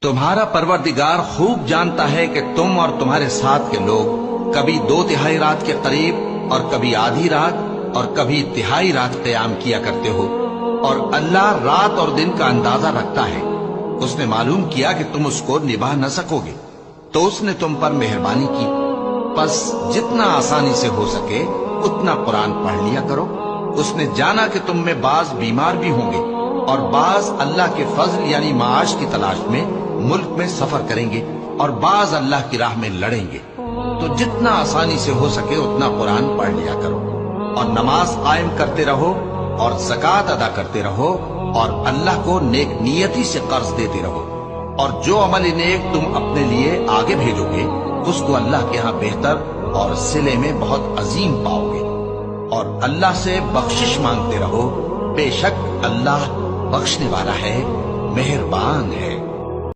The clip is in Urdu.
تمہارا پروردگار خوب جانتا ہے کہ تم اور تمہارے ساتھ کے لوگ کبھی 2/3 رات کے قریب اور کبھی آدھی رات اور کبھی تہائی رات قیام کیا کرتے ہو، اور اللہ رات اور دن کا اندازہ رکھتا ہے۔ اس نے معلوم کیا کہ تم اس کو نبھا نہ سکو گے تو اس نے تم پر مہربانی کی، پس جتنا آسانی سے ہو سکے اتنا قرآن پڑھ لیا کرو۔ اس نے جانا کہ تم میں بعض بیمار بھی ہوں گے اور بعض اللہ کے فضل یعنی معاش کی تلاش میں ملک میں سفر کریں گے اور بعض اللہ کی راہ میں لڑیں گے، تو جتنا آسانی سے ہو سکے اتنا قرآن پڑھ لیا کرو، اور نماز قائم کرتے رہو اور زکوٰۃ ادا کرتے رہو اور اللہ کو نیک نیتی سے قرض دیتے رہو، اور جو عمل نیک تم اپنے لیے آگے بھیجو گے اس کو اللہ کے ہاں بہتر اور صلے میں بہت عظیم پاؤ گے، اور اللہ سے بخشش مانگتے رہو، بے شک اللہ بخشنے والا ہے، مہربان ہے۔